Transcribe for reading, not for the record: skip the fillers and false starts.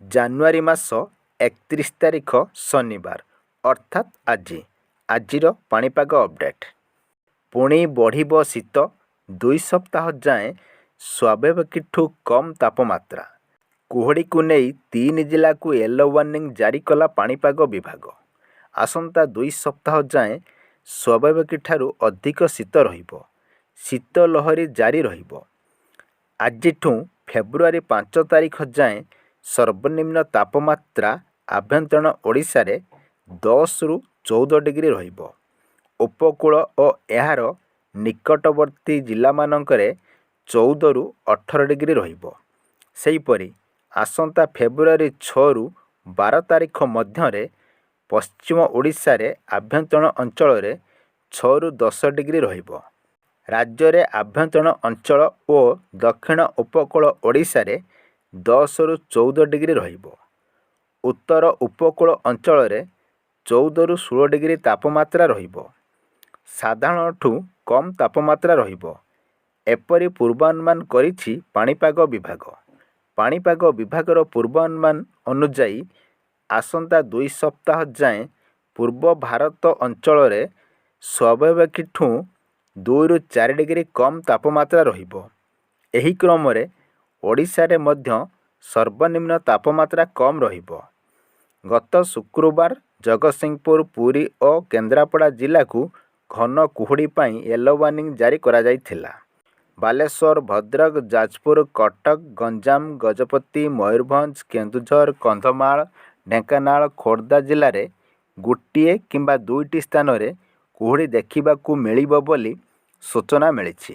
ଜାନୁଆରୀ ମାସ 31 ତାରିଖ ଶନିବାର ଅର୍ଥାତ୍ ଆଜିର ପାଣିପାଗ ଅପଡେଟ୍। ପୁଣି ବଢ଼ିବ ଶୀତ। 2 ସପ୍ତାହ ଯାଏଁ ସ୍ୱାଭାବିକଠୁ କମ୍ ତାପମାତ୍ରା। କୁହୁଡ଼ିକୁ ନେଇ 3 ଜିଲ୍ଲାକୁ ୟେଲୋ ୱାର୍ଣ୍ଣିଂ ଜାରି କଲା ପାଣିପାଗ ବିଭାଗ। ଆସନ୍ତା 2 ସପ୍ତାହ ଯାଏଁ ସ୍ୱାଭାବିକଠାରୁ ଅଧିକ ଶୀତ ରହିବ। ଶୀତ ଲହରୀ ଜାରି ରହିବ। ଆଜିଠୁଁ ଫେବୃଆରୀ 5 ତାରିଖ ଯାଏଁ ସର୍ବନିମ୍ନ ତାପମାତ୍ରା ଆଭ୍ୟନ୍ତରୀଣ ଓଡ଼ିଶାରେ 10ରୁ 14 ଡିଗ୍ରୀ ରହିବ। ଉପକୂଳ ଓ ଏହାର ନିକଟବର୍ତ୍ତୀ ଜିଲ୍ଲାମାନଙ୍କରେ 14ରୁ 18 ଡିଗ୍ରୀ ରହିବ। ସେହିପରି ଆସନ୍ତା ଫେବୃଆରୀ 6ରୁ 12 ତାରିଖ ମଧ୍ୟରେ ପଶ୍ଚିମ ଓଡ଼ିଶାରେ ଆଭ୍ୟନ୍ତରୀଣ ଅଞ୍ଚଳରେ 6ରୁ 10 ଡିଗ୍ରୀ ରହିବ। ରାଜ୍ୟରେ ଆଭ୍ୟନ୍ତରୀଣ ଅଞ୍ଚଳ ଓ ଦକ୍ଷିଣ ଉପକୂଳ ଓଡ଼ିଶାରେ 10ରୁ 14 ଡିଗ୍ରୀ ରହିବ। ଉତ୍ତର ଉପକୂଳ ଅଞ୍ଚଳରେ 14ରୁ 16 ଡିଗ୍ରୀ ତାପମାତ୍ରା ରହିବ। ସାଧାରଣଠୁ କମ୍ ତାପମାତ୍ରା ରହିବ। ଏପରି ପୂର୍ବାନୁମାନ କରିଛି ପାଣିପାଗ ବିଭାଗ। ପାଣିପାଗ ବିଭାଗର ପୂର୍ବାନୁମାନ ଅନୁଯାୟୀ ଆସନ୍ତା 2 ସପ୍ତାହ ଯାଏଁ ପୂର୍ବ ଭାରତ ଅଞ୍ଚଳରେ ସ୍ୱାଭାବିକଠୁଁ 2ରୁ 4 ଡିଗ୍ରୀ କମ୍ ତାପମାତ୍ରା ରହିବ। ଏହି କ୍ରମରେ ଓଡ଼ିଶାରେ ମଧ୍ୟ ସର୍ବନିମ୍ନ ତାପମାତ୍ରା କମ୍ ରହିବ। ଗତ ଶୁକ୍ରବାର ଜଗତସିଂହପୁର, ପୁରୀ ଓ କେନ୍ଦ୍ରାପଡ଼ା ଜିଲ୍ଲାକୁ ଘନ କୁହୁଡ଼ି ପାଇଁ ୟେଲୋ ୱାର୍ଣ୍ଣିଂ ଜାରି କରାଯାଇଥିଲା। ବାଲେଶ୍ୱର, ଭଦ୍ରକ, ଯାଜପୁର, କଟକ, ଗଞ୍ଜାମ, ଗଜପତି, ମୟୂରଭଞ୍ଜ, କେନ୍ଦୁଝର, କନ୍ଧମାଳ, ଢେଙ୍କାନାଳ, ଖୋର୍ଦ୍ଧା ଜିଲ୍ଲାରେ ଗୋଟିଏ କିମ୍ବା 2ଟି ସ୍ଥାନରେ କୁହୁଡ଼ି ଦେଖିବାକୁ ମିଳିବ ବୋଲି ସୂଚନା ମିଳିଛି।